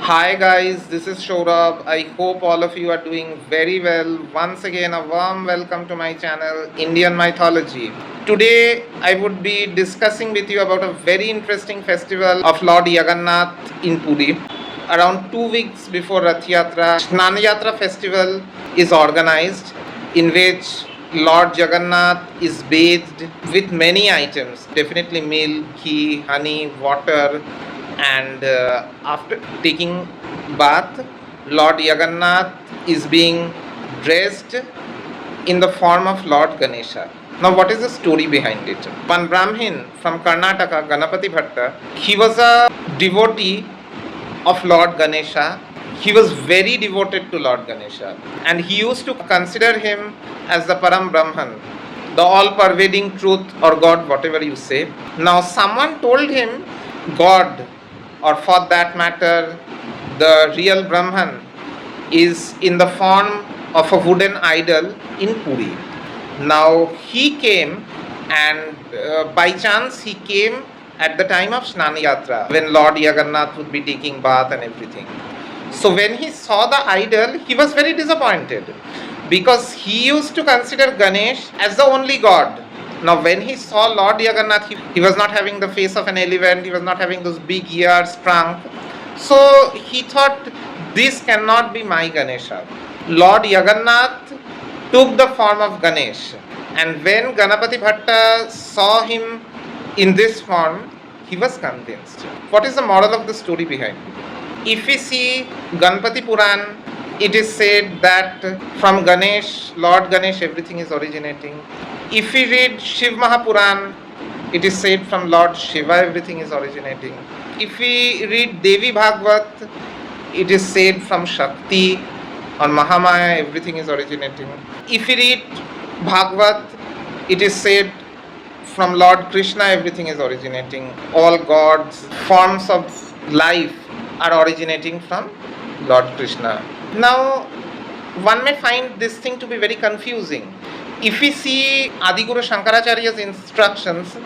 Hi guys, this is Shorab. I hope all of you are doing very well. Once again, a warm welcome to my channel, Indian Mythology. Today, I would be discussing with you about a very interesting festival of Lord Jagannath in Puri. Around 2 weeks before Rath Yatra, Snan Yatra festival is organized, in which Lord Jagannath is bathed with many items, definitely milk, ghee, honey, water, and after taking bath, Lord Jagannath is being dressed in the form of Lord Ganesha. Now, what is the story behind it? One Brahmin from Karnataka, Ganapati Bhatta, he was a devotee of Lord Ganesha. He was very devoted to Lord Ganesha, and he used to consider him as the Param Brahman, the all pervading truth or God, whatever you say. Now, someone told him God, or for that matter, the real Brahman, is in the form of a wooden idol in Puri. Now he came, and by chance he came at the time of Snan Yatra, when Lord Jagannath would be taking bath and everything. So when he saw the idol, he was very disappointed, because he used to consider Ganesh as the only god. Now when he saw Lord Jagannath, he was not having the face of an elephant, he was not having those big ears, trunk. So he thought, this cannot be my Ganesha. Lord Jagannath took the form of Ganesh, and when Ganapati Bhatta saw him in this form, he was convinced. What is the moral of the story behind it? If we see Ganpati Puran, it is said that from Ganesh, Lord Ganesh, everything is originating. If we read Shiv Mahapuran, it is said from Lord Shiva, everything is originating. If we read Devi Bhagavad, it is said from Shakti or Mahamaya, everything is originating. If we read Bhagavad, it is said from Lord Krishna, everything is originating. All gods, forms of life are originating from Lord Krishna. Now, one may find this thing to be very confusing. If we see Adiguru Shankaracharya's instructions,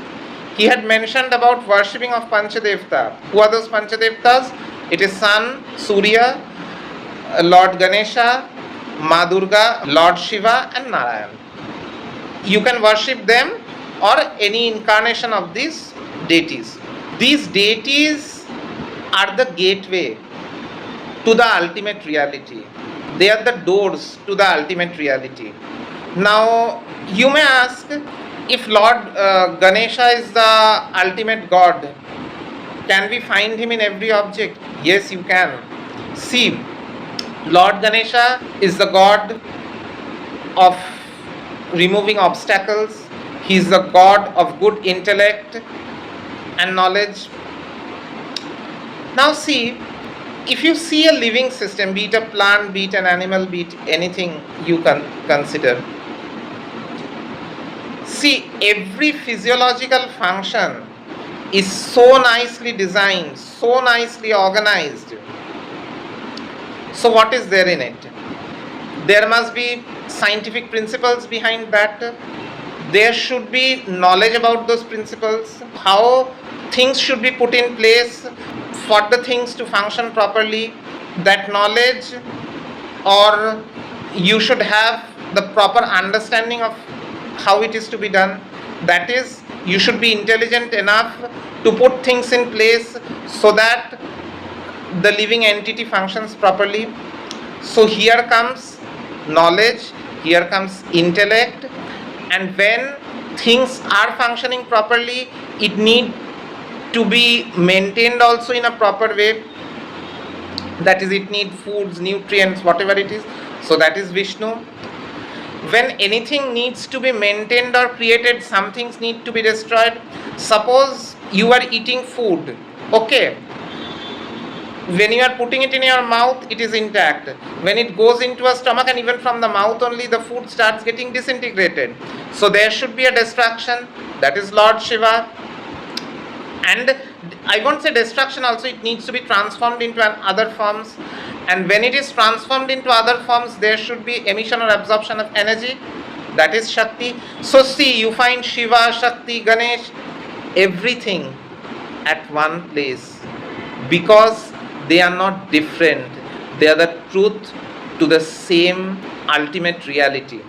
he had mentioned about worshipping of Panchadevta. Who are those Panchadevtas? It is Sun, Surya, Lord Ganesha, Ma Durga, Lord Shiva, and Narayan. You can worship them or any incarnation of these deities. These deities are the gateway to the ultimate reality. They are the doors to the ultimate reality. Now, you may ask, if Lord Ganesha is the ultimate God, can we find him in every object? Yes, you can. See, Lord Ganesha is the God of removing obstacles. He is the God of good intellect and knowledge. Now see, if you see a living system, be it a plant, be it an animal, be it anything you can consider, see, every physiological function is so nicely designed, so nicely organized. So what is there in it? There must be scientific principles behind that. There should be knowledge about those principles, how things should be put in place for the things to function properly. That knowledge, or you should have the proper understanding of how it is to be done. That is, you should be intelligent enough to put things in place so that the living entity functions properly. So here comes knowledge, here comes intellect, and when things are functioning properly, it need to be maintained also in a proper way. That is, it need foods, nutrients, whatever it is. So that is Vishnu. When anything needs to be maintained or created, some things need to be destroyed. Suppose you are eating food, okay, when you are putting it in your mouth, it is intact. When it goes into a stomach, and even from the mouth only, the food starts getting disintegrated. So there should be a destruction. That is Lord Shiva. And I won't say destruction also, it needs to be transformed into other forms. And when it is transformed into other forms, there should be emission or absorption of energy. That is Shakti. So see, you find Shiva, Shakti, Ganesh, everything at one place, because they are not different. They are the truth to the same ultimate reality.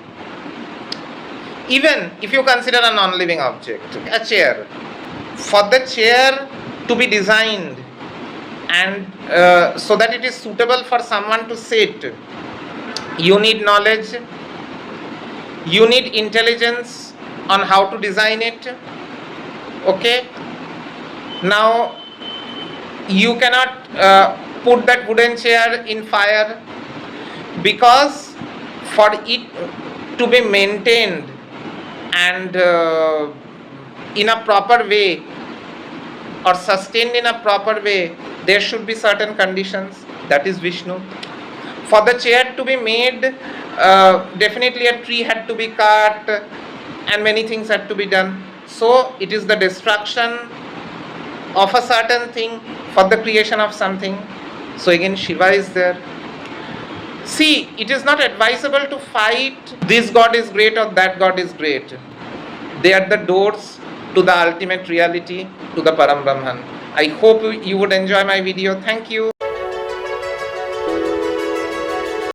Even if you consider a non-living object, a chair, for the chair to be designed and so that it is suitable for someone to sit, you need knowledge, you need intelligence on how to design it. Okay, now you cannot put that wooden chair in fire, because for it to be maintained and in a proper way or sustained in a proper way, there should be certain conditions. That is Vishnu. For the chair to be made, definitely a tree had to be cut and many things had to be done. So it is the destruction of a certain thing for the creation of something. So again Shiva is there. See, it is not advisable to fight this god is great or that god is great. They are the doors to the ultimate reality, to the Param Brahman. I hope you would enjoy my video. Thank you.